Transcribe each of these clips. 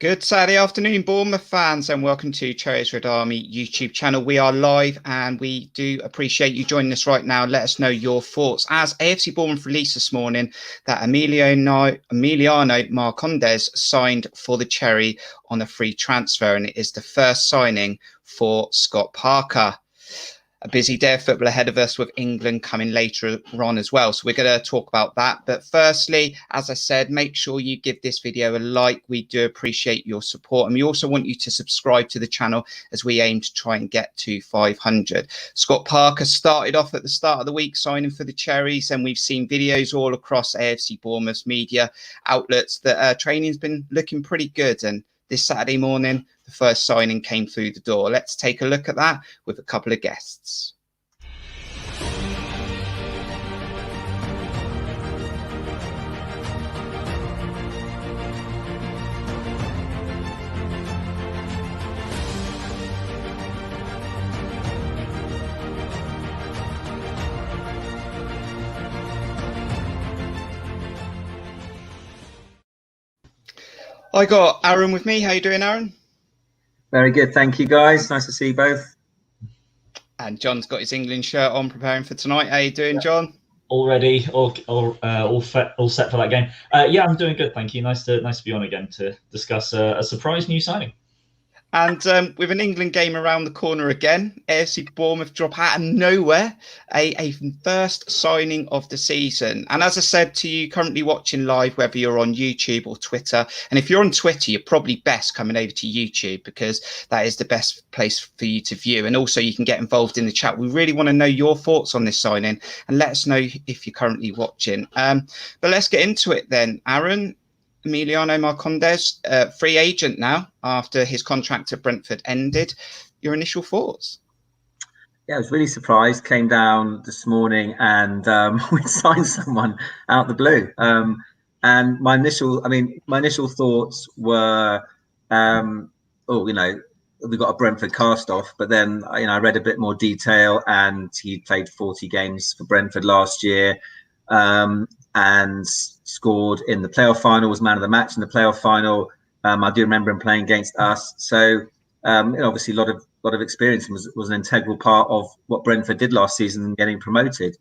Good Saturday afternoon, Bournemouth fans, and welcome to Cherries Red Army YouTube channel. We are live and we do appreciate you joining us right now. Let us know your thoughts. As AFC Bournemouth released this morning that Emiliano Marcondes signed for the Cherry on a free transfer, and it is the first signing for Scott Parker. A busy day of football ahead of us with England coming later on as well. So we're going to talk about that. But firstly, as I said, make sure you give this video a like. We do appreciate your support. And we also want you to subscribe to the channel as we aim to try and get to 500. Scott Parker started off at the start of the week signing for the Cherries. And we've seen videos all across AFC Bournemouth's media outlets that training's been looking pretty good. And this Saturday morning, the first signing came through the door. Let's take a look at that with a couple of guests. I got Aaron with me. How you doing, Aaron? Very good, thank you, guys. Nice to see you both. And John's got his England shirt on, preparing for tonight. How you doing, John? All ready, all set for that game. Yeah, I'm doing good, thank you. Nice to be on again to discuss a surprise new signing. And with an England game around the corner again, AFC Bournemouth drop out of nowhere, a first signing of the season. And as I said to you, currently watching live, whether you're on YouTube or Twitter, and if you're on Twitter, you're probably best coming over to YouTube because that is the best place for you to view. And also you can get involved in the chat. We really want to know your thoughts on this signing and let us know if you're currently watching. But let's get into it then. Aaron, Emiliano Marcondes, free agent now after his contract at Brentford ended. Your initial thoughts? Yeah, I was really surprised. Came down this morning and we signed someone out the blue. And my initial thoughts were, we got a Brentford cast off, but then I read a bit more detail, and he played 40 games for Brentford last year. And scored in the playoff final, was man of the match in the playoff final. I do remember him playing against us. So obviously a lot of experience, and was an integral part of what Brentford did last season and getting promoted.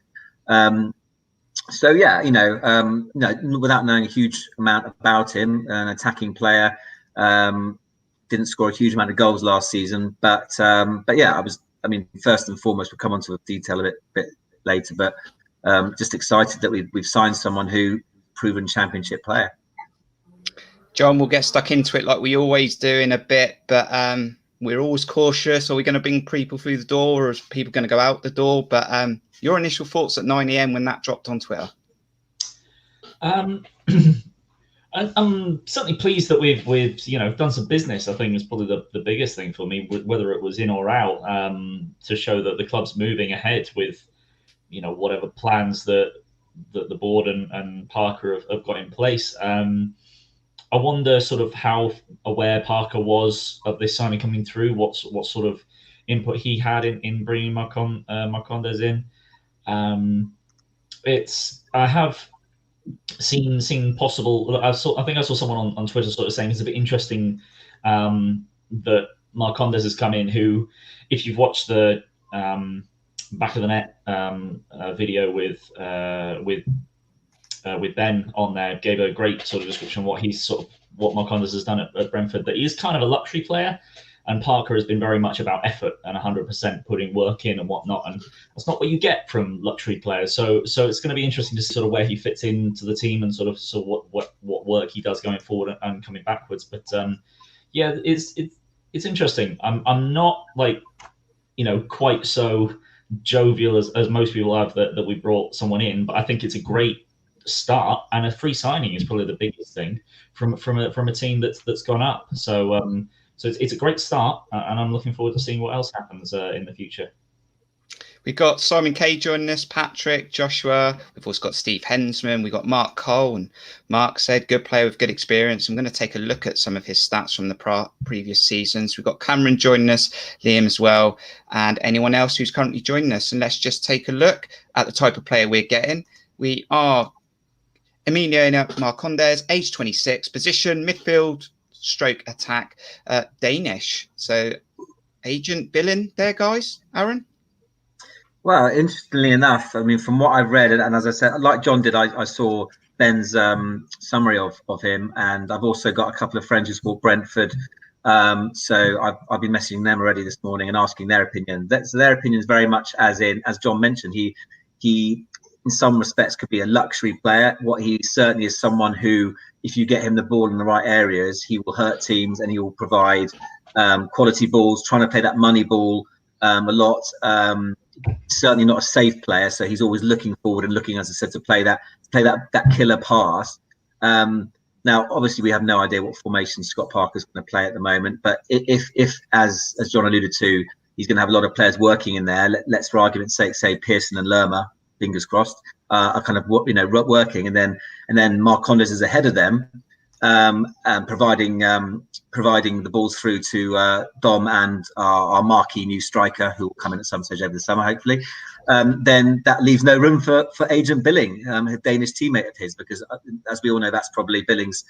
So yeah, without knowing a huge amount about him, an attacking player, didn't score a huge amount of goals last season, but yeah, first and foremost, we'll come on to the detail a bit later, but just excited that we've signed someone who proven championship player. John, we'll get stuck into it like we always do in a bit, but we're always cautious. Are we going to bring people through the door, or is people going to go out the door? But your initial thoughts at 9 a.m. when that dropped on Twitter? I'm certainly pleased that we've done some business. I think is probably the biggest thing for me, whether it was in or out, to show that the club's moving ahead with whatever plans that the board and Parker have got in place. I wonder sort of how aware Parker was of this signing coming through, what sort of input he had in bringing Marcondes in. I have seen possible. I think I saw someone on Twitter sort of saying it's a bit interesting that Marcondes has come in, who, if you've watched the back of the net video with Ben on there, gave a great sort of description of what Marcondes has done at Brentford, that he is kind of a luxury player, and Parker has been very much about effort and 100% putting work in and whatnot, and that's not what you get from luxury players. So it's going to be interesting to see sort of where he fits into the team and sort of what work he does going forward and coming backwards. But yeah, it's interesting. I'm not quite so jovial as most people have that we brought someone in, but I think it's a great start, and a free signing is probably the biggest thing from a team that's gone up. So it's a great start, and I'm looking forward to seeing what else happens in the future. We've got Simon Kay joining us, Patrick, Joshua. We've also got Steve Hensman. We've got Mark Cole. And Mark said, good player with good experience. I'm going to take a look at some of his stats from the previous seasons. We've got Cameron joining us, Liam as well, and anyone else who's currently joining us. And let's just take a look at the type of player we're getting. We are Emiliano Marcondes, age 26, position midfield stroke attack Danish. So agent billing there, guys. Aaron? Well, interestingly enough, I mean, from what I've read, and as I said, like John did, I saw Ben's summary of him, and I've also got a couple of friends who support Brentford. So I've been messaging them already this morning and asking their opinion. So their opinion is very much as John mentioned, he in some respects could be a luxury player. What he certainly is someone who, if you get him the ball in the right areas, he will hurt teams and he will provide quality balls, trying to play that money ball a lot. Certainly not a safe player, so he's always looking forward and looking, as I said, to play that killer pass. Now, obviously, we have no idea what formation Scott Parker's going to play at the moment, but if as John alluded to, he's going to have a lot of players working in there. Let's, for argument's sake, say Pearson and Lerma, fingers crossed, are kind of working, and then Marcondes is ahead of them, providing the balls through to Dom and our marquee new striker, who will come in at some stage over the summer, hopefully. Then that leaves no room for agent Billing, a Danish teammate of his, because as we all know, that's probably Billing's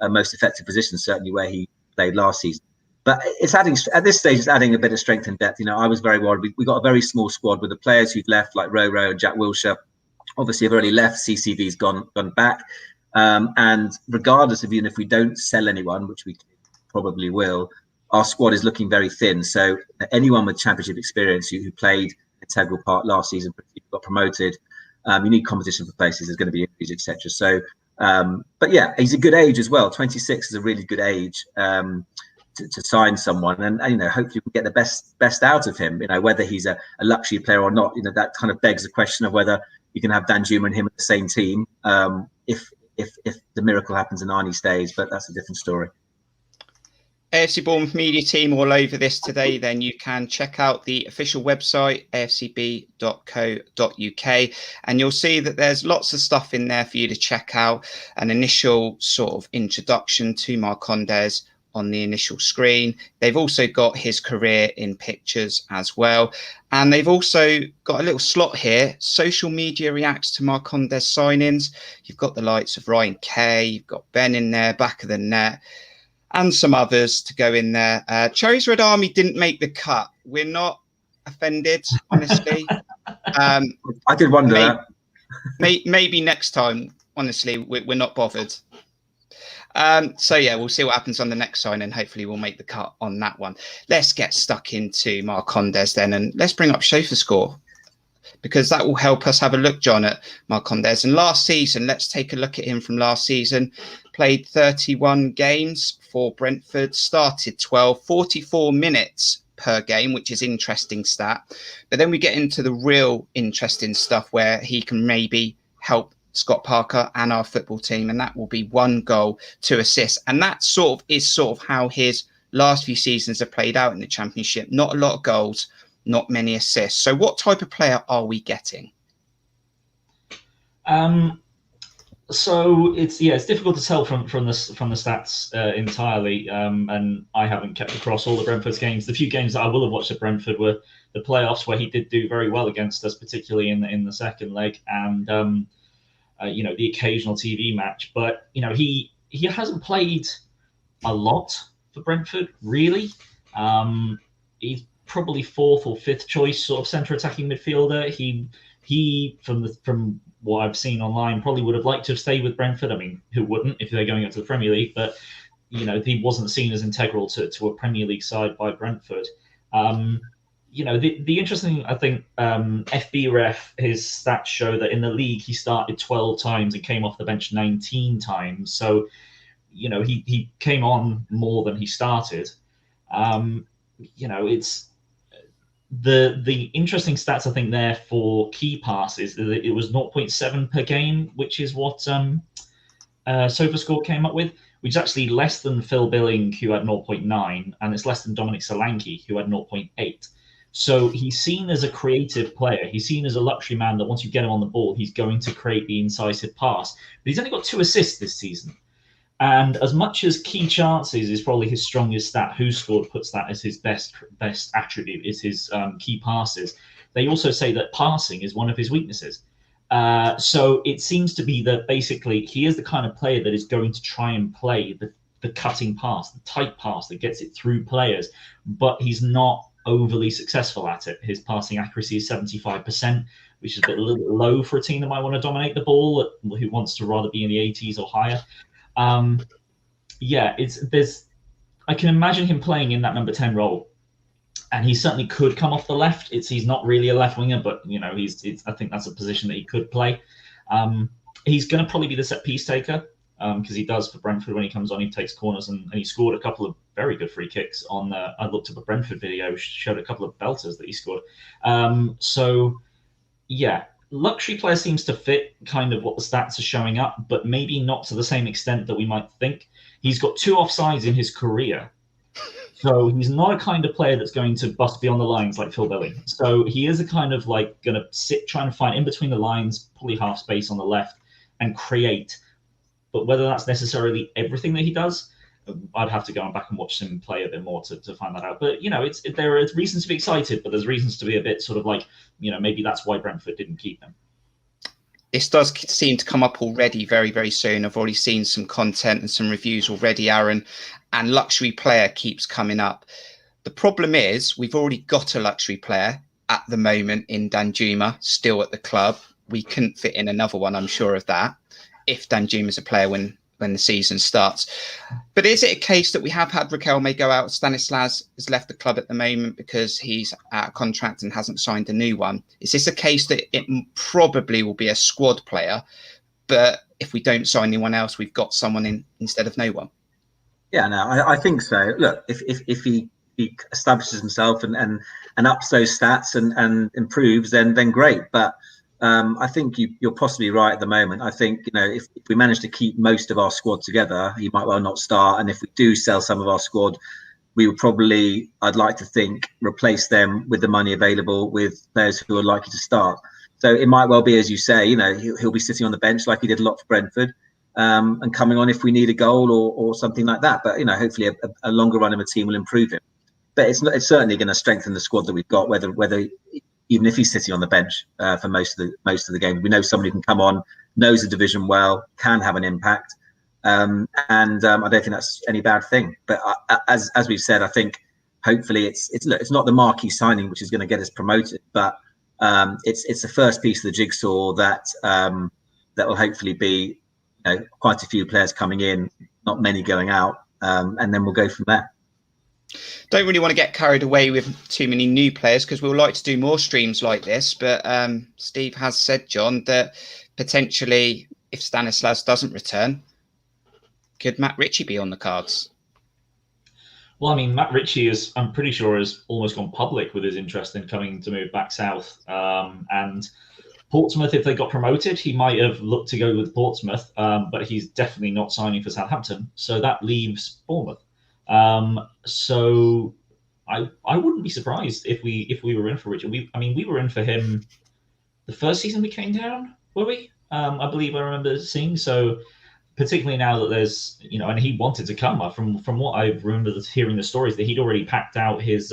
most effective position, certainly where he played last season. But it's at this stage, it's adding a bit of strength and depth. I was very worried. We got a very small squad with the players who've left, like Roro and Jack Wilshere. Obviously, have already left. CCV's gone back. And regardless of, even if we don't sell anyone, which we probably will, our squad is looking very thin. So anyone with championship experience who played an integral part last season, got promoted, you need competition for places. There's going to be injuries, etc. So, but yeah, he's a good age as well. 26 is a really good age to sign someone, and hopefully we'll get the best out of him. Whether he's a luxury player or not, that kind of begs the question of whether you can have Danjuma and him at the same team. If the miracle happens and Arnie stays, but that's a different story. AFC Bournemouth media team all over this today. Then you can check out the official website, afcb.co.uk, and you'll see that there's lots of stuff in there for you to check out. An initial sort of introduction to Marcondes on the initial screen. They've also got his career in pictures as well. And they've also got a little slot here. Social media reacts to Marcondes signings. You've got the likes of Ryan Kay, you've got Ben in there, back of the net, and some others to go in there. Cherries Red Army didn't make the cut. We're not offended, honestly. I did wonder maybe next time, honestly, we're not bothered. So yeah, we'll see what happens on the next sign, and hopefully we'll make the cut on that one. Let's get stuck into Marcondes then, and let's bring up SofaScore, because that will help us have a look, John, at Marcondes. And last season, let's take a look at him from last season. Played 31 games for Brentford, started 12, 44 minutes per game, which is interesting stat. But then we get into the real interesting stuff where he can maybe help Scott Parker and our football team, and that will be 1 goal, 2 assists. And that is how his last few seasons have played out in the Championship. Not a lot of goals, not many assists. So what type of player are we getting? So it's difficult to tell from the stats entirely, and I haven't kept across all the Brentford's games. The few games that I will have watched at Brentford were the playoffs, where he did do very well against us, particularly in the second leg, and the occasional TV match. But he hasn't played a lot for Brentford, really. He's probably 4th or 5th choice sort of centre attacking midfielder. He from what I've seen online probably would have liked to have stayed with Brentford. I mean, who wouldn't if they're going up to the Premier League? But he wasn't seen as integral to a Premier League side by Brentford. The interesting, I think, FB Ref, his stats show that in the league he started 12 times and came off the bench 19 times. So, he came on more than he started. It's the interesting stats, I think, there for key passes. That it was 0.7 per game, which is what SofaScore came up with, which is actually less than Phil Billing, who had 0.9, and it's less than Dominic Solanke, who had 0.8. So he's seen as a creative player. He's seen as a luxury man that once you get him on the ball, he's going to create the incisive pass. But he's only got 2 assists this season. And as much as key chances is probably his strongest stat, Who Scored puts that as his best attribute, is his key passes. They also say that passing is one of his weaknesses. So it seems to be that basically he is the kind of player that is going to try and play the cutting pass, the tight pass that gets it through players, but he's not overly successful at it. His passing accuracy is 75%, which is a little bit low for a team that might want to dominate the ball, who wants to rather be in the 80s or higher. I can imagine him playing in that number 10 role, and he certainly could come off the left. He's not really a left winger, but I think that's a position that he could play. He's going to probably be the set piece taker, because he does for Brentford. When he comes on, he takes corners, and he scored a couple of very good free kicks on I looked up a Brentford video, showed a couple of belters that he scored. Luxury player seems to fit kind of what the stats are showing up, but maybe not to the same extent that we might think. He's got 2 offsides in his career, so he's not a kind of player that's going to bust beyond the lines like Phil Billing. So he is a kind of like going to sit, trying to find in between the lines, probably half space on the left, and create. But whether that's necessarily everything that he does, I'd have to go back and watch him play a bit more to find that out. But there are reasons to be excited, but there's reasons to be a bit sort of like, maybe that's why Brentford didn't keep him. This does seem to come up already very, very soon. I've already seen some content and some reviews already, Aaron, and luxury player keeps coming up. The problem is we've already got a luxury player at the moment in Danjuma, still at the club. We couldn't fit in another one, I'm sure of that, if Danjuma's a player when the season starts. But is it a case that we have had Riquelme go out? Stanislas has left the club at the moment because he's out of contract and hasn't signed a new one. Is this a case that it probably will be a squad player, but if we don't sign anyone else, we've got someone in instead of no one? Yeah, no, I think so. Look, if he establishes himself and ups those stats and improves, then great. But I think you're possibly right at the moment. I think, if we manage to keep most of our squad together, he might well not start. And if we do sell some of our squad, we will probably, I'd like to think, replace them with the money available with players who are likely to start. So it might well be, as you say, he'll be sitting on the bench like he did a lot for Brentford, and coming on if we need a goal or something like that. But, hopefully a longer run of a team will improve him. But it's certainly going to strengthen the squad that we've got, whether even if he's sitting on the bench for most of the game. We know somebody can come on, knows the division well, can have an impact, and I don't think that's any bad thing. But as we've said, I think hopefully it's not the marquee signing which is going to get us promoted, but it's the first piece of the jigsaw that will hopefully be quite a few players coming in, not many going out, and then we'll go from there. Don't really want to get carried away with too many new players because we'll like to do more streams like this. But Steve has said, John, that potentially if Stanislas doesn't return, could Matt Ritchie be on the cards? Well, I mean, Matt Ritchie I'm pretty sure, has almost gone public with his interest in coming to move back south. And Portsmouth, if they got promoted, he might have looked to go with Portsmouth, but he's definitely not signing for Southampton. So that leaves Bournemouth. So I wouldn't be surprised if we were in for Richard. We were in for him the first season we came down, were we? I believe I remember seeing. So particularly now that there's, and he wanted to come. From what I remember hearing the stories, that he'd already packed out his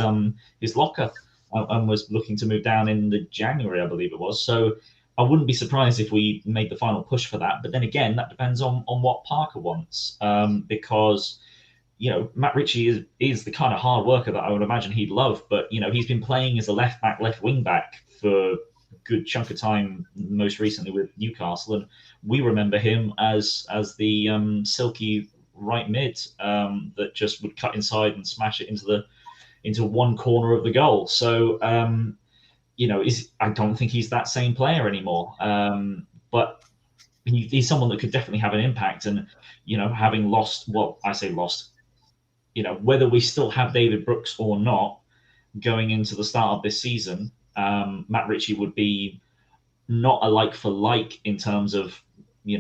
locker and was looking to move down in the January, I believe it was. So I wouldn't be surprised if we made the final push for that. But then again, that depends on what Parker wants, because Matt Ritchie is the kind of hard worker that I would imagine he'd love, but he's been playing as a left back, left wing back for a good chunk of time, most recently with Newcastle, and we remember him as the silky right mid that just would cut inside and smash it into one corner of the goal. So I don't think he's that same player anymore, but he's someone that could definitely have an impact. And having lost, whether we still have David Brooks or not going into the start of this season, Matt Ritchie would be not a like for like in terms of the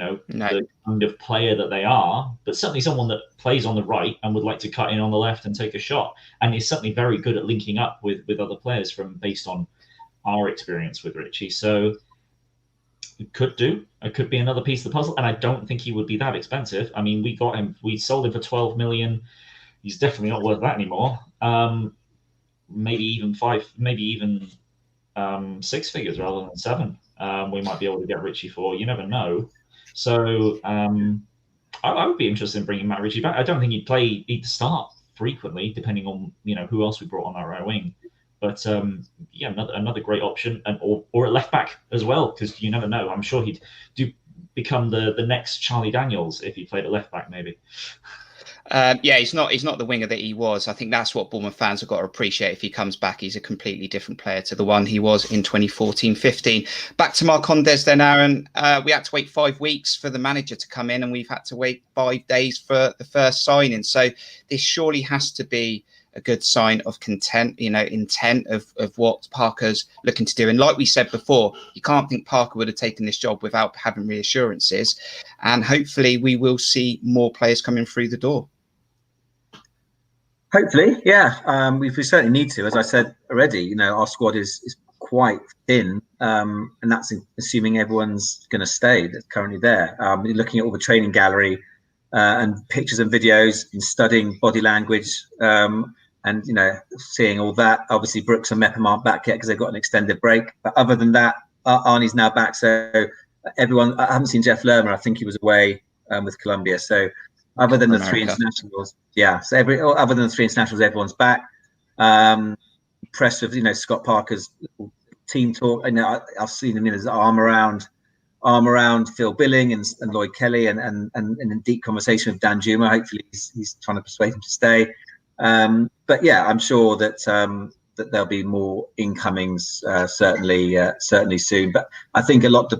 kind of player that they are, but certainly someone that plays on the right and would like to cut in on the left and take a shot, and is certainly very good at linking up with other players based on our experience with Ritchie. So it could be another piece of the puzzle, and I don't think he would be that expensive. I mean, we sold him for 12 million. He's definitely not worth that anymore. Maybe even 5, maybe even 6 figures rather than 7. We might be able to get Ritchie for. You never know. So I would be interested in bringing Matt Ritchie back. I don't think he'd start frequently, depending on who else we brought on our right wing. But yeah, another great option, and or a left back as well, because you never know. I'm sure he'd become the next Charlie Daniels if he played at left back, maybe. Yeah, he's not the winger that he was. I think that's what Bournemouth fans have got to appreciate. If he comes back, he's a completely different player to the one he was in 2014-15. Back to Marcondes then, Aaron. We had to wait 5 weeks for the manager to come in, and we've had to wait 5 days for the first signing. So this surely has to be a good sign of intent of what Parker's looking to do. And like we said before, you can't think Parker would have taken this job without having reassurances. And hopefully we will see more players coming through the door. Hopefully, yeah. We certainly need to. As I said already, our squad is quite thin, and that's assuming everyone's going to stay that's currently there. Looking at all the training gallery and pictures and videos and studying body language, and seeing all that. Obviously, Brooks and Mepham aren't back yet because they've got an extended break. But other than that, Arnie's now back. So everyone, I haven't seen Jeff Lerner. I think he was away with Colombia. So other than the three internationals, yeah. So other than the three internationals, everyone's back. Impressive, Scott Parker's team talk. I've seen him in his arm around Phil Billing and Lloyd Kelly, and in deep conversation with Dan Juma. Hopefully, he's trying to persuade him to stay. But yeah, I'm sure that that there'll be more incomings certainly soon. But I think a lot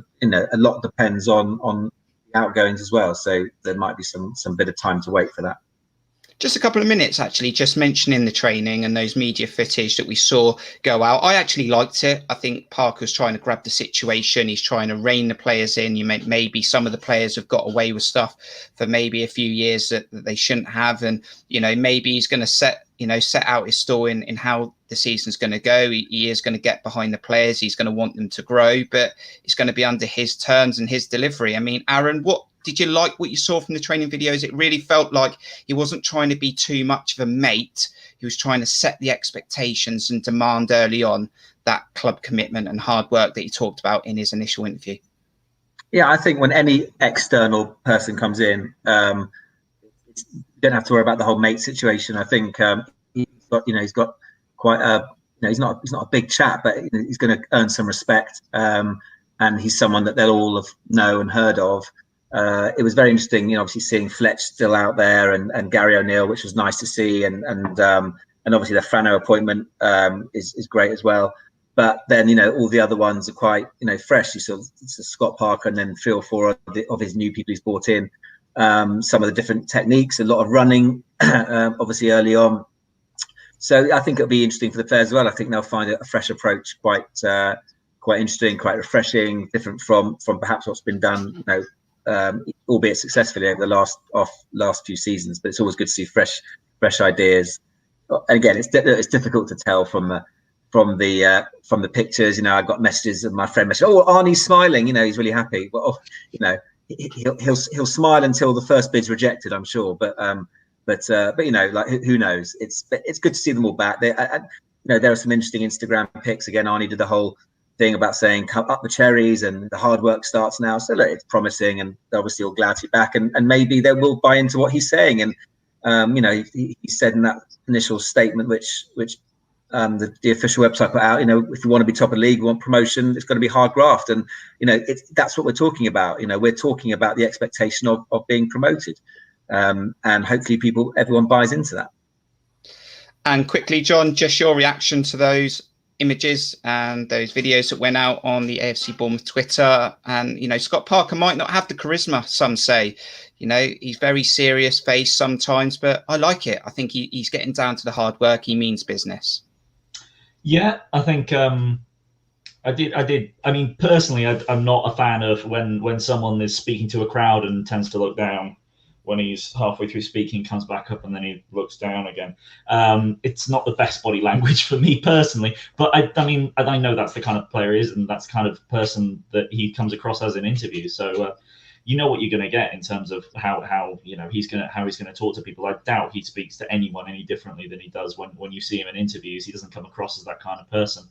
depends on the outgoings as well. So there might be some bit of time to wait for that. Just a couple of minutes, actually, just mentioning the training and those media footage that we saw go out. I actually liked it. I think Parker's trying to grab the situation. He's trying to rein the players in. Maybe some of the players have got away with stuff for maybe a few years that they shouldn't have. And, maybe he's going to set out his stall in how the season's going to go. He is going to get behind the players. He's going to want them to grow, but it's going to be under his terms and his delivery. I mean, Aaron, did you like what you saw from the training videos? It really felt like he wasn't trying to be too much of a mate. He was trying to set the expectations and demand early on that club commitment and hard work that he talked about in his initial interview. Yeah, I think when any external person comes in, you don't have to worry about the whole mate situation. I think he's got quite a, he's not a big chap, but he's going to earn some respect, and he's someone that they'll all know and heard of. It was very interesting, obviously seeing Fletch still out there and Gary O'Neill, which was nice to see, and obviously the Frano appointment is great as well. But then all the other ones are quite fresh. You saw Scott Parker and then 3 or 4 of his new people he's brought in. Some of the different techniques, a lot of running, obviously early on. So I think it'll be interesting for the players as well. I think they'll find a fresh approach quite interesting, quite refreshing, different from perhaps what's been done, albeit successfully over the last few seasons. But it's always good to see fresh ideas. And again, it's difficult to tell from the pictures. I got messages of my friend message. Oh, Arnie's smiling. He's really happy. Well, he'll smile until the first bid's rejected, I'm sure. But who knows? It's good to see them all back. There are some interesting Instagram pics. Again, Arnie did the whole thing about saying come up the Cherries and the hard work starts now. So look, it's promising, and they're obviously all glad to be back, and maybe they will buy into what he's saying. And he said in that initial statement, which the official website put out, if you want to be top of the league, you want promotion, it's got to be hard graft. And that's what we're talking about. We're talking about the expectation of being promoted, and hopefully everyone buys into that. And quickly, John, just your reaction to those images and those videos that went out on the AFC Bournemouth Twitter. And Scott Parker might not have the charisma, some say. He's very serious face sometimes, but I like it. I think he's getting down to the hard work. He means business. Yeah, I think I did. I mean, personally, I'm not a fan of when someone is speaking to a crowd and tends to look down. When he's halfway through speaking, comes back up and then he looks down again. It's not the best body language for me personally, but I mean, I know that's the kind of player he is, and that's the kind of person that he comes across as in interviews. So what you're going to get in terms of how he's going to talk to people. I doubt he speaks to anyone any differently than he does when you see him in interviews. He doesn't come across as that kind of person.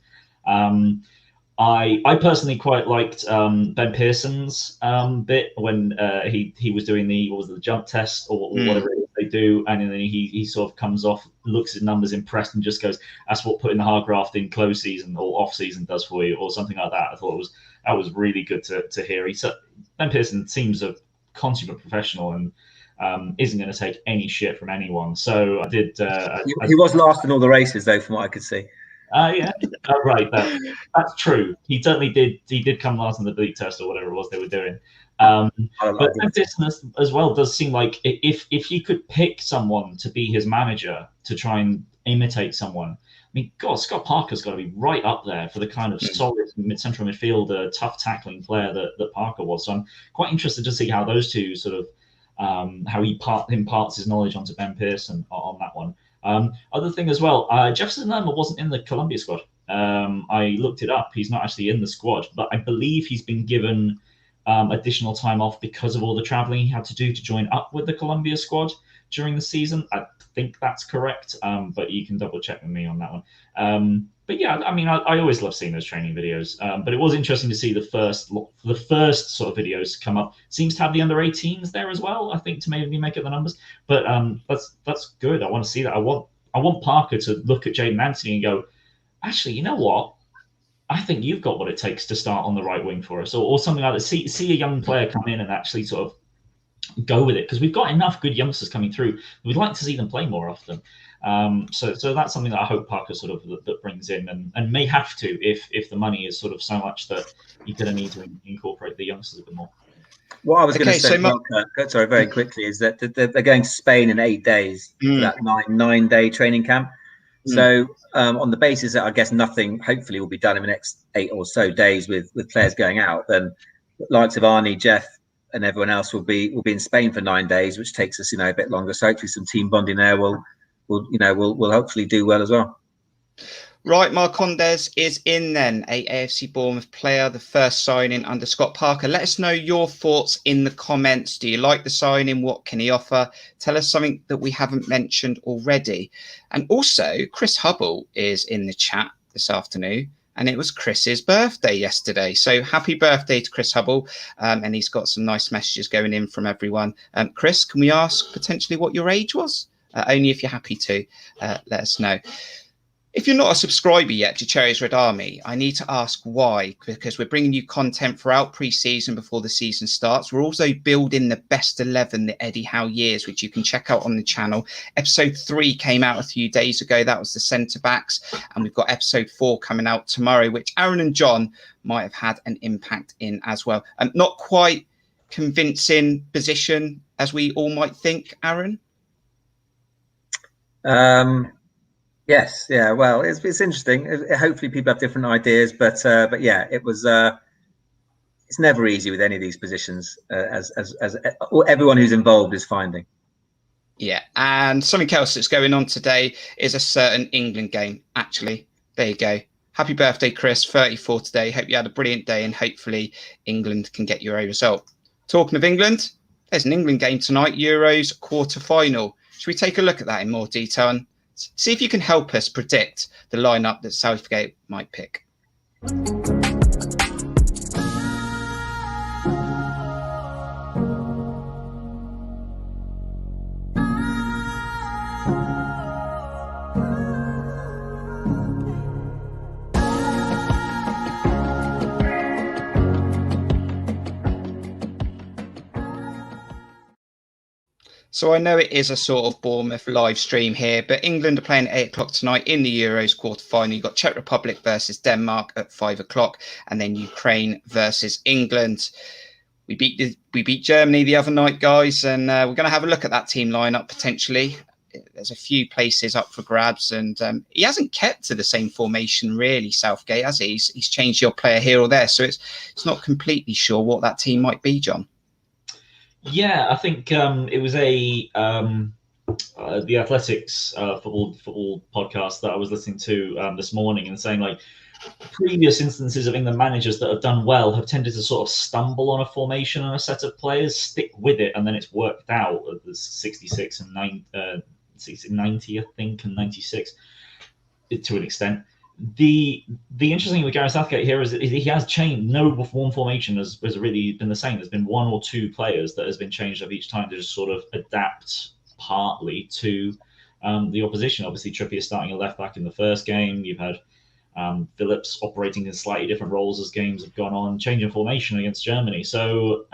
I personally quite liked Ben Pearson's bit when he was doing the jump test or whatever it is they do, and then he sort of comes off, looks at his numbers, impressed, and just goes, "That's what putting the hard graft in close season or off season does for you," or something like that. I thought that was really good to hear. Ben Pearson seems a consummate professional and isn't going to take any shit from anyone. So I did. He was last in all the races, though, from what I could see. Yeah, right. That's true. He certainly did. He did come last in the bleep test or whatever it was they were doing. But this as well does seem like if he could pick someone to be his manager to try and imitate someone. I mean, God, Scott Parker's got to be right up there for the kind of solid central midfielder, tough tackling player that Parker was. So I'm quite interested to see how those two sort of how he imparts his knowledge onto Ben Pearson on that one. Other thing as well, Jefferson Lerma wasn't in the Colombia squad. I looked it up. He's not actually in the squad, but I believe he's been given additional time off because of all the traveling he had to do to join up with the Colombia squad during the season. I think that's correct, but you can double check with me on that one. But yeah, I mean, I always love seeing those training videos. But it was interesting to see the first sort of videos come up. Seems to have the under-18s there as well, I think, to maybe make up the numbers. But that's good. I want to see that. I want Parker to look at Jaden Anthony and go, actually, you know what? I think you've got what it takes to start on the right wing for us, or something like that. See a young player come in and actually sort of go with it, because we've got enough good youngsters coming through. We'd like to see them play more often. So that's something that I hope Parker sort of that brings in, and may have to if the money is sort of so much that you're going to need to incorporate the youngsters a bit more. What I was going to say, sorry, very quickly, is that they're going to Spain in 8 days for that 9-day training camp. So on the basis that I guess nothing hopefully will be done in the next 8 or so days with players going out, then the likes of Arnie, Jeff, and everyone else will be in Spain for 9 days, which takes us a bit longer. So hopefully some team bonding there will hopefully do well as well. Right, Marcondes is in then, a AFC Bournemouth player, the first signing under Scott Parker. Let us know your thoughts in the comments. Do you like the signing? What can he offer? Tell us something that we haven't mentioned already. And also, Chris Hubble is in the chat this afternoon, and it was Chris's birthday yesterday. So happy birthday to Chris Hubble. And he's got some nice messages going in from everyone. Chris, can we ask potentially what your age was? Only if you're happy to let us know. If you're not a subscriber yet to Cherries Red Army, I need to ask why, because we're bringing you content throughout pre-season before the season starts. We're also building the best 11, the Eddie Howe years, which you can check out on the channel. Episode 3 came out a few days ago. That was the centre-backs. And we've got episode 4 coming out tomorrow, which Aaron and John might have had an impact in as well. Not quite convincing position as we all might think, Aaron? Yes, yeah. Well, it's interesting. Hopefully, people have different ideas, but yeah, it was. It's never easy with any of these positions, as everyone who's involved is finding. Yeah, and something else that's going on today is a certain England game. Actually, there you go. Happy birthday, Chris! 34 today. Hope you had a brilliant day, and hopefully England can get your result. Talking of England, there's an England game tonight, Euros quarter-final. Should we take a look at that in more detail and see if you can help us predict the lineup that Southgate might pick? So I know it is a sort of Bournemouth live stream here, but England are playing at 8 o'clock tonight in the Euros quarter-final. You've got Czech Republic versus Denmark at 5 o'clock, and then Ukraine versus England. We beat Germany the other night, guys, and we're going to have a look at that team lineup potentially. There's a few places up for grabs, and he hasn't kept to the same formation really, Southgate, has he? He's changed your player here or there, so it's not completely sure what that team might be, John. Yeah, I think it was the Athletics football podcast that I was listening to this morning, and saying like previous instances of England managers that have done well have tended to sort of stumble on a formation and a set of players, stick with it, and then it's worked out. There's 66 and 90, I think, and 96 to an extent. the interesting thing with Gareth Southgate here is that he has changed. No one formation has really been the same. There's been one or two players that has been changed up each time to just sort of adapt partly to the opposition. Obviously, Trippier starting a left back in the first game. You've had Phillips operating in slightly different roles as games have gone on, changing formation against Germany. So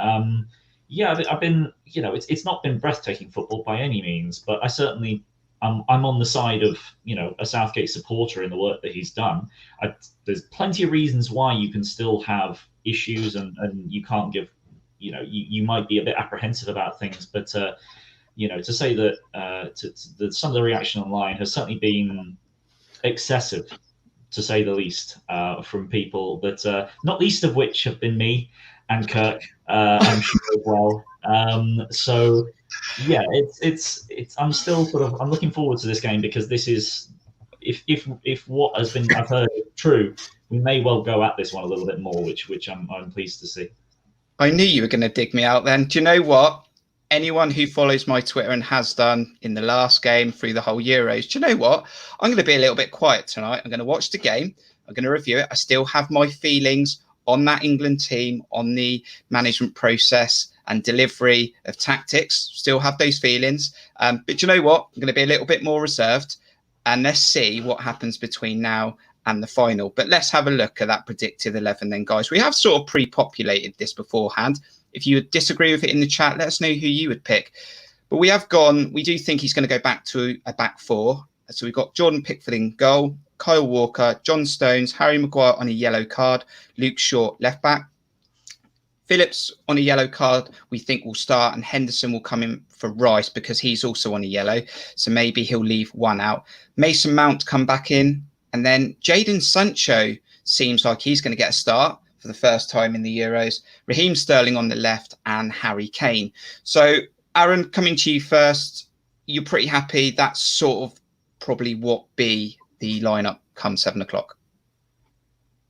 yeah, I've been, it's not been breathtaking football by any means, but I certainly. I'm on the side of a Southgate supporter in the work that he's done. There's plenty of reasons why you can still have issues and you can't give, you might be a bit apprehensive about things, but to say that some of the reaction online has certainly been excessive, to say the least, from people that not least of which have been me and Kirk, I'm sure as well. So. Yeah, it's. I'm still I'm looking forward to this game because this is, if what has been I've heard is true, we may well go at this one a little bit more, which I'm pleased to see. I knew you were going to dig me out then. Do you know what? Anyone who follows my Twitter and has done in the last game through the whole Euros, do you know what? I'm going to be a little bit quiet tonight. I'm going to watch the game. I'm going to review it. I still have my feelings on that England team, on the management process and delivery of tactics. Still have those feelings. But you know what? I'm going to be a little bit more reserved. And let's see what happens between now and the final. But let's have a look at that predicted 11 then, guys. We have sort of pre-populated this beforehand. If you would disagree with it in the chat, let us know who you would pick. But we do think he's going to go back to a back four. So we've got Jordan Pickford in goal, Kyle Walker, John Stones, Harry Maguire on a yellow card, Luke Shaw left back. Phillips on a yellow card, we think will start, and Henderson will come in for Rice because he's also on a yellow. So maybe he'll leave one out. Mason Mount come back in. And then Jadon Sancho seems like he's going to get a start for the first time in the Euros. Raheem Sterling on the left and Harry Kane. So Aaron, coming to you first, you're pretty happy. That's sort of probably what be the lineup come 7 o'clock.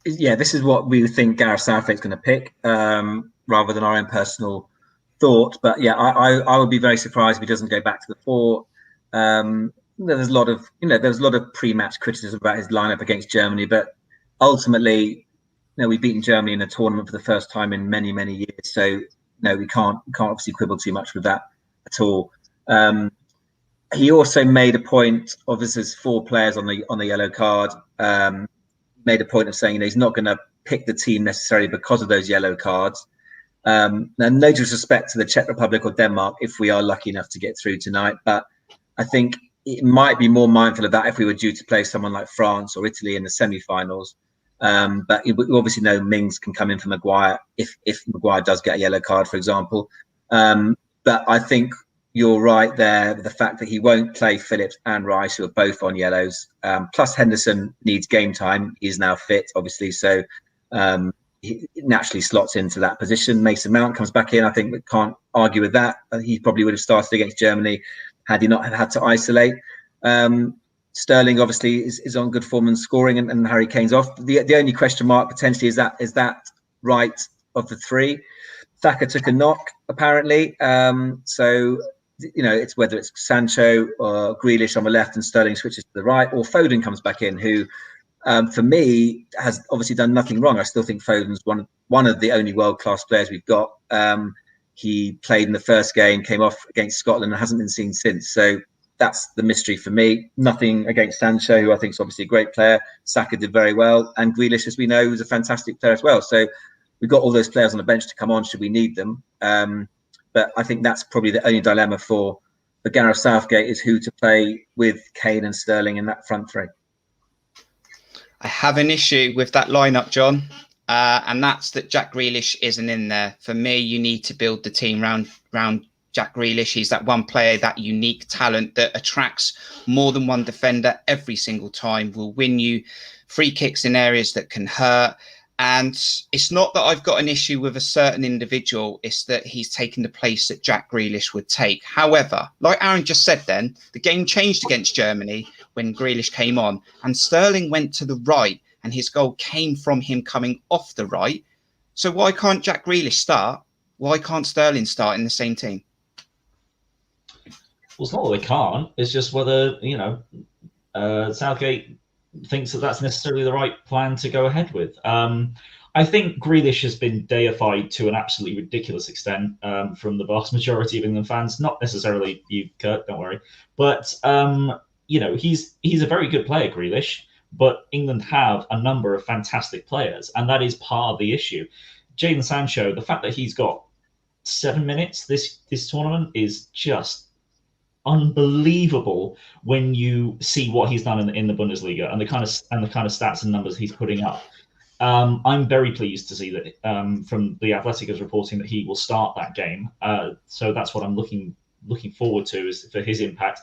Yeah, this is what we think Gareth Southgate's going to pick, rather than our own personal thought. But yeah, I would be very surprised if he doesn't go back to the four. There's a lot of pre-match criticism about his lineup against Germany, but ultimately, we've beaten Germany in a tournament for the first time in many, many years. So no, we can't obviously quibble too much with that at all. He also made a point of this as 4 players on the yellow card. Made a point of saying he's not going to pick the team necessarily because of those yellow cards. And no disrespect to the Czech Republic or Denmark if we are lucky enough to get through tonight, but I think it might be more mindful of that if we were due to play someone like France or Italy in the semi-finals. But we obviously know Mings can come in for Maguire if Maguire does get a yellow card, for example. But I think you're right there with the fact that he won't play Phillips and Rice, who are both on yellows. Plus Henderson needs game time. He's now fit, obviously, so he naturally slots into that position. Mason Mount comes back in. I think we can't argue with that. He probably would have started against Germany had he not had to isolate. Sterling obviously is on good form and scoring, and Harry Kane's off. The only question mark potentially is that right of the 3. Saka took a knock apparently, so it's whether it's Sancho or Grealish on the left and Sterling switches to the right, or Foden comes back in, who for me has obviously done nothing wrong. I still think Foden's one of the only world-class players we've got. He played in the first game, came off against Scotland, and hasn't been seen since. So that's the mystery for me. Nothing against Sancho, who I think is obviously a great player. Saka did very well, and Grealish, as we know, is a fantastic player as well. So we've got all those players on the bench to come on should we need them. But I think that's probably the only dilemma for Gareth Southgate, is who to play with Kane and Sterling in that front 3. I have an issue with that lineup, John, and that's that Jack Grealish isn't in there. For me, you need to build the team round Jack Grealish. He's that one player, that unique talent that attracts more than one defender every single time, will win you free kicks in areas that can hurt. And it's not that I've got an issue with a certain individual, it's that he's taken the place that Jack Grealish would take. However, like Aaron just said then, the game changed against Germany when Grealish came on, and Sterling went to the right and his goal came from him coming off the right. So why can't Jack Grealish start? Why can't Sterling start in the same team? Well, it's not that they can't. It's just whether, Southgate thinks that that's necessarily the right plan to go ahead with. I think Grealish has been deified to an absolutely ridiculous extent from the vast majority of England fans. Not necessarily you, Kurt, don't worry. But, he's a very good player, Grealish, but England have a number of fantastic players, and that is part of the issue. Jadon Sancho, the fact that he's got 7 minutes this tournament is just unbelievable when you see what he's done in the Bundesliga and the kind of stats and numbers he's putting up. I'm very pleased to see that from the Athletic is reporting that he will start that game. So that's what I'm looking forward to, is for his impact.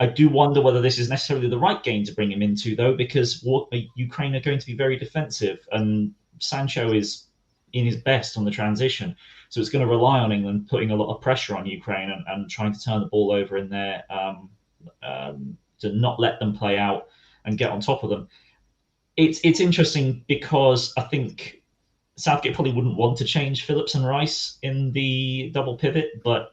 I do wonder whether this is necessarily the right game to bring him into, though, because Ukraine are going to be very defensive, and Sancho is in his best on the transition. So it's going to rely on England putting a lot of pressure on Ukraine and trying to turn the ball over in there to not let them play out and get on top of them. It's interesting because I think Southgate probably wouldn't want to change Phillips and Rice in the double pivot, but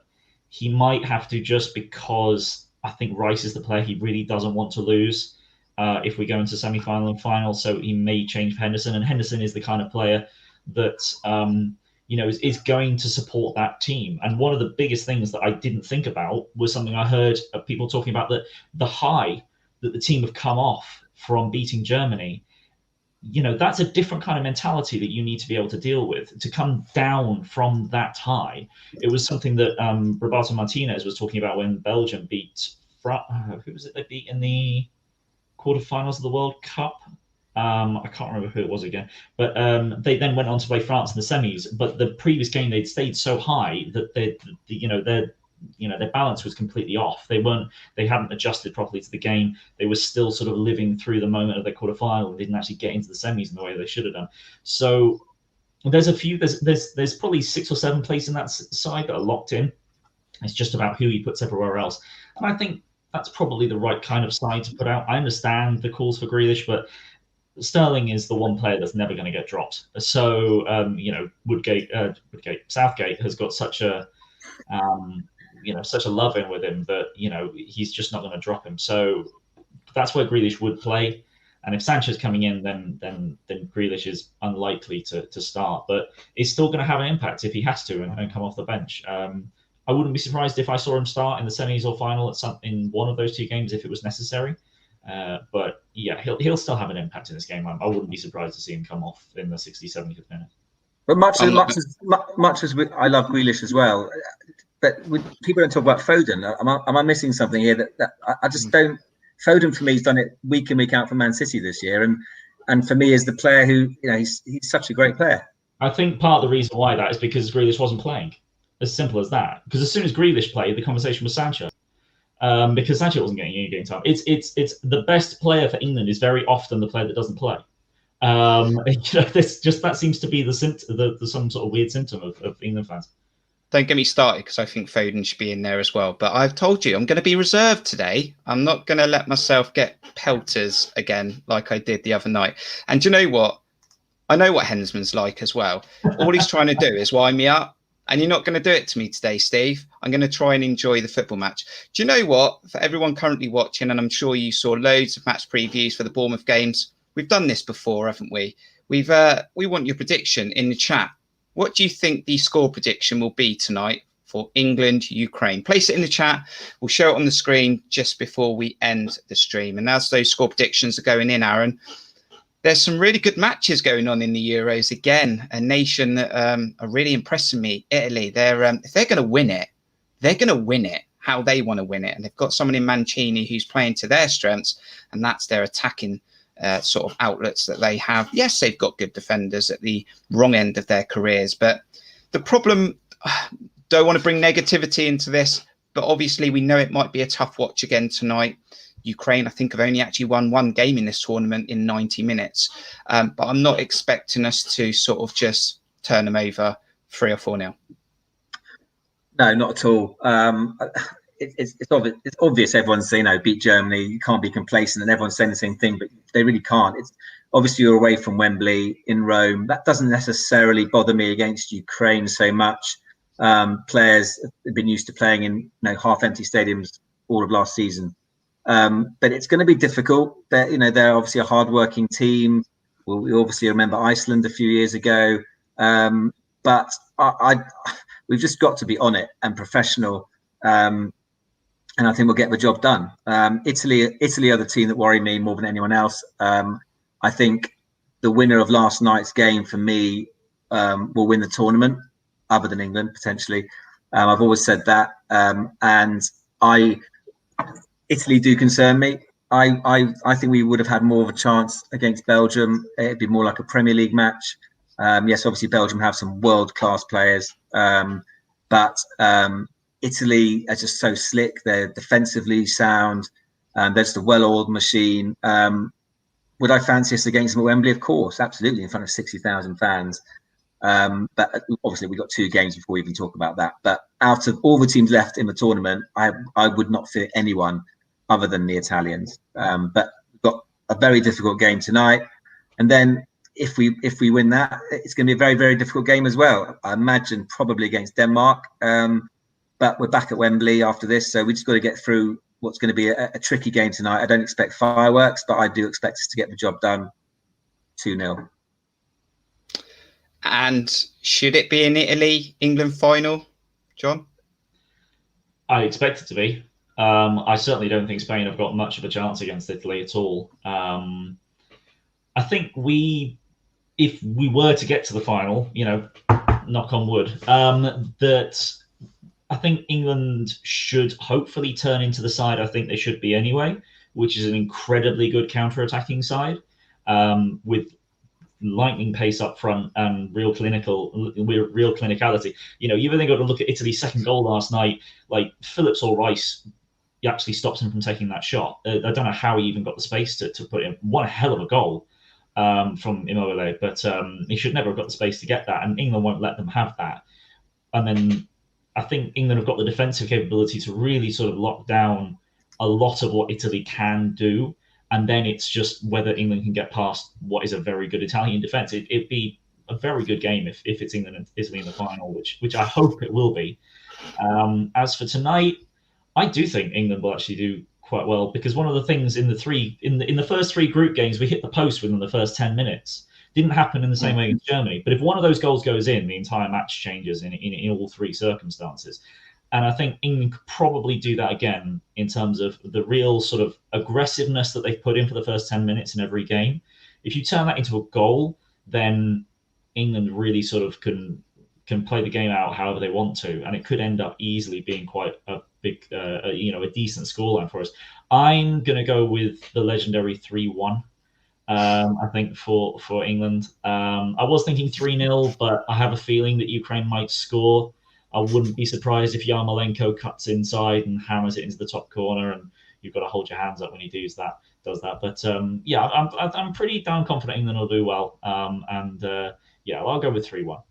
he might have to, just because I think Rice is the player he really doesn't want to lose if we go into semi-final and final. So he may change for Henderson, and Henderson is the kind of player that is going to support that team. And one of the biggest things that I didn't think about was something I heard of people talking about, that the high that the team have come off from beating Germany. That's a different kind of mentality that you need to be able to deal with, to come down from that high. It was something that Roberto Martinez was talking about when Belgium beat who was it they beat in the quarterfinals of the World Cup? I can't remember who it was again, but they then went on to play France in the semis. But the previous game, they'd stayed so high that their balance was completely off. They hadn't adjusted properly to the game. They were still sort of living through the moment of their quarterfinal and didn't actually get into the semis in the way they should have done. So there's probably 6 or 7 places in that side that are locked in. It's just about who he puts everywhere else. And I think that's probably the right kind of side to put out. I understand the calls for Grealish, but Sterling is the one player that's never going to get dropped. So, Southgate has got such a love in with him that, he's just not going to drop him. So that's where Grealish would play. And if Sancho's coming in, then Grealish is unlikely to start, but he's still going to have an impact if he has to and come off the bench. I wouldn't be surprised if I saw him start in the semis or final in one of those 2 games if it was necessary. But yeah, he'll still have an impact in this game. I wouldn't be surprised to see him come off in the 60th, 70th minute. But much as I love Grealish as well, but people don't talk about Foden. Am I missing something here? That I just don't. Foden for me has done it week in, week out for Man City this year, and for me is the player who he's such a great player. I think part of the reason why that is because Grealish wasn't playing. As simple as that. Because as soon as Grealish played, the conversation was Sancho. Because Sancho wasn't getting any game time. It's the best player for England is very often the player that doesn't play. That seems to be the some sort of weird symptom of England fans. Don't get me started, because I think Foden should be in there as well. But I've told you, I'm going to be reserved today. I'm not going to let myself get pelters again like I did the other night. And do you know what? I know what Hensman's like as well. All he's trying to do is wind me up. And you're not going to do it to me today, Steve. I'm going to try and enjoy the football match. Do you know what? For everyone currently watching, and I'm sure you saw loads of match previews for the Bournemouth games, we've done this before, haven't we? We want your prediction in the chat. What do you think the score prediction will be tonight for England, Ukraine? Place it in the chat. We'll show it on the screen just before we end the stream. And as those score predictions are going in, Aaron, there's some really good matches going on in the Euros. Again, a nation that are really impressing me, Italy. If they're going to win it, they're going to win it how they want to win it. And they've got someone in Mancini who's playing to their strengths, and that's their attacking sort of outlets that they have. Yes, they've got good defenders at the wrong end of their careers. But the problem, don't want to bring negativity into this, but obviously we know it might be a tough watch again tonight. Ukraine, I think, have only actually won 1 game in this tournament in 90 minutes. But I'm not expecting us to sort of just turn them over 3 or 4-0. No, not at all. It's obvious everyone's beat Germany. You can't be complacent, and everyone's saying the same thing, but they really can't. It's obviously you're away from Wembley in Rome. That doesn't necessarily bother me against Ukraine so much. Players have been used to playing in half-empty stadiums all of last season. But it's going to be difficult. They're obviously a hard-working team. We obviously remember Iceland a few years ago. But we've just got to be on it and professional. And I think we'll get the job done. Italy are the team that worry me more than anyone else. I think the winner of last night's game for me will win the tournament, other than England potentially. I've always said that, and Italy do concern me. I think we would have had more of a chance against Belgium. It'd be more like a Premier League match. Yes, obviously Belgium have some world-class players, but Italy are just so slick. They're defensively sound. They're just a well-oiled machine. Would I fancy us against them at Wembley? Of course, absolutely, in front of 60,000 fans. But obviously we've got 2 games before we even talk about that. But out of all the teams left in the tournament, I would not fear anyone other than the Italians. But we've got a very difficult game tonight. And then if we win that, it's going to be a very, very difficult game as well. I imagine probably against Denmark. But we're back at Wembley after this, so we just got to get through what's going to be a tricky game tonight. I don't expect fireworks, but I do expect us to get the job done 2-0. And should it be an Italy-England final, John? I expect it to be. I certainly don't think Spain have got much of a chance against Italy at all. I think if we were to get to the final, knock on wood, that I think England should hopefully turn into the side I think they should be anyway, which is an incredibly good counter-attacking side with lightning pace up front and real clinicality. You've only got to look at Italy's second goal last night. Like Phillips or Rice, he actually stops him from taking that shot. I don't know how he even got the space to put in. One hell of a goal from Immobile, but he should never have got the space to get that, and England won't let them have that. And then I think England have got the defensive capability to really sort of lock down a lot of what Italy can do. And then it's just whether England can get past what is a very good Italian defence. It'd be a very good game if it's England and Italy in the final, which I hope it will be. As for tonight, I do think England will actually do quite well, because one of the things in the first 3 group games, we hit the post within the first 10 minutes. Didn't happen in the same way against Germany. But if one of those goals goes in, the entire match changes in all 3 circumstances. And I think England could probably do that again in terms of the real sort of aggressiveness that they've put in for the first 10 minutes in every game. If you turn that into a goal, then England really sort of can play the game out however they want to, and it could end up easily being quite a big, a decent scoreline for us. I'm going to go with the legendary 3-1. I think for England. I was thinking 3-0, but I have a feeling that Ukraine might score. I wouldn't be surprised if Yarmolenko cuts inside and hammers it into the top corner, and you've got to hold your hands up when he does that. But I'm pretty damn confident England will do well. I'll go with 3-1.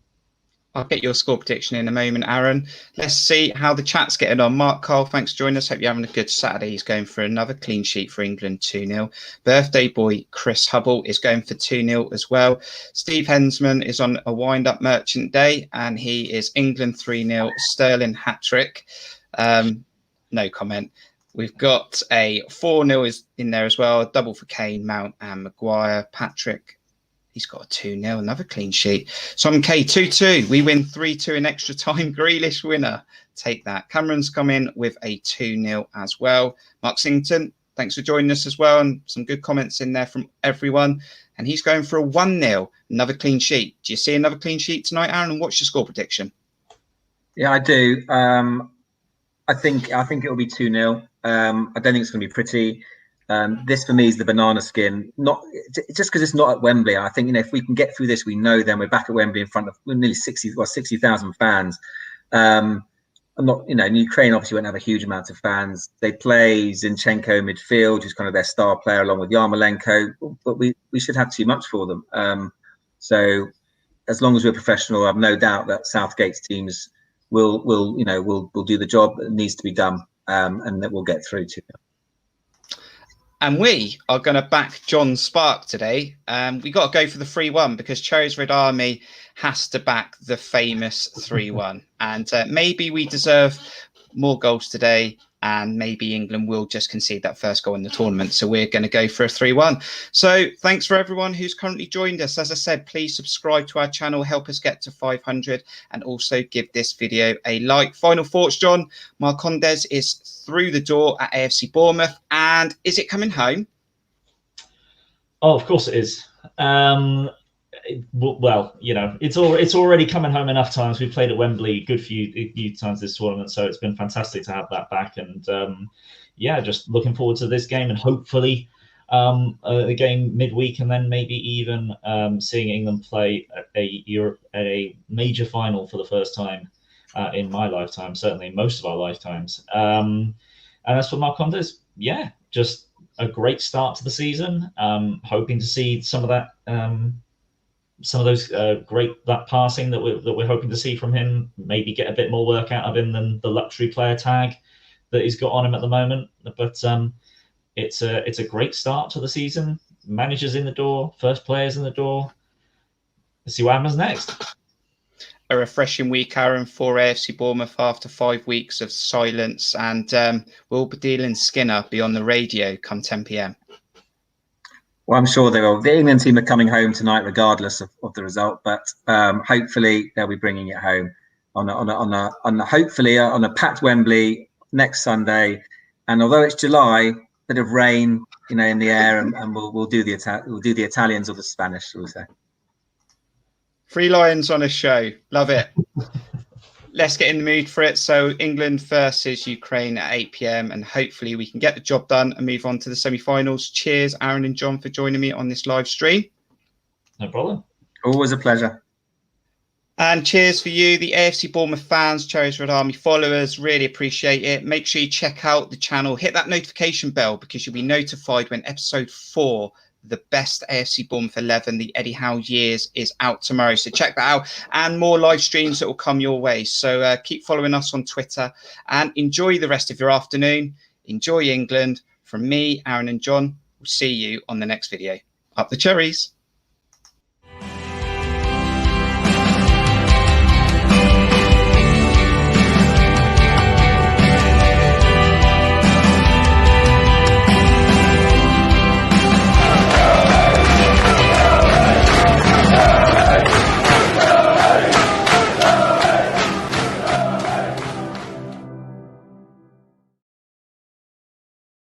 I'll get your score prediction in a moment, Aaron. Let's see how the chat's getting on. Mark Cole, thanks for joining us. Hope you're having a good Saturday. He's going for another clean sheet for England, 2-0. Birthday boy Chris Hubble is going for 2-0 as well. Steve Hensman is on a wind-up merchant day, and he is England 3-0, Sterling hat-trick. No comment. We've got a 4-0 is in there as well. Double for Kane, Mount and Maguire. Patrick, he's got a 2-0, another clean sheet. Simon K, 2-2. We win 3-2 in extra time. Grealish winner. Take that. Cameron's come in with a 2-0 as well. Mark Singleton, thanks for joining us as well. And some good comments in there from everyone. And he's going for a 1-0, another clean sheet. Do you see another clean sheet tonight, Aaron? And what's your score prediction? Yeah, I do. I think it'll be 2-0. I don't think it's going to be pretty. This for me is the banana skin. Not just because it's not at Wembley. I think if we can get through this, we know then we're back at Wembley in front of nearly 60,000 fans. I'm not, in Ukraine obviously won't have a huge amount of fans. They play Zinchenko midfield, who's kind of their star player, along with Yarmolenko. But we should have too much for them. So as long as we're professional, I've no doubt that Southgate's teams will do the job that needs to be done, and that we'll get through to them. And we are going to back John Spark today. We got to go for the 3-1 because Cherries Red Army has to back the famous 3-1. And maybe we deserve more goals today and maybe England will just concede that first goal in the tournament. So we're going to go for a 3-1. So thanks for everyone who's currently joined us. As I said, please subscribe to our channel, help us get to 500, and also give this video a like. Final thoughts, John. Marcondes is through the door at AFC Bournemouth, and is it coming home? Oh, of course it is. Well, you know, it's already coming home enough times. We've played at Wembley a good few times this tournament, so it's been fantastic to have that back. And yeah, just looking forward to this game, and hopefully the game midweek, and then maybe even seeing England play at a major final for the first time in my lifetime, certainly in most of our lifetimes. And as for Marcondes, yeah, just a great start to the season. Hoping to see some of that. Some of those that passing that we're hoping to see from him, maybe get a bit more work out of him than the luxury player tag that he's got on him at the moment. But it's a great start to the season. Managers in the door, first players in the door. Let's see what happens next. A refreshing week, Aaron, for AFC Bournemouth after 5 weeks of silence, and will Badil and Skinner be on the radio come 10 p.m? Well, I'm sure they will. The England team are coming home tonight, regardless of the result. But hopefully, they'll be bringing it home hopefully on a packed Wembley next Sunday. And although it's July, bit of rain, you know, in the air, and we'll do the Italians or the Spanish, shall we say? 3 Lions on a show, love it. Let's get in the mood for it. So England versus Ukraine at 8 p.m. and hopefully we can get the job done and move on to the semi-finals. Cheers, Aaron and John, for joining me on this live stream. No problem. Always a pleasure. And cheers for you, the AFC Bournemouth fans, Cherries Red Army followers. Really appreciate it. Make sure you check out the channel. Hit that notification bell because you'll be notified when episode 4, the best AFC Bournemouth 11, the Eddie Howe years, is out tomorrow. So check that out, and more live streams that will come your way. So keep following us on Twitter and enjoy the rest of your afternoon. Enjoy England. From me, Aaron and John, we'll see you on the next video. Up the cherries.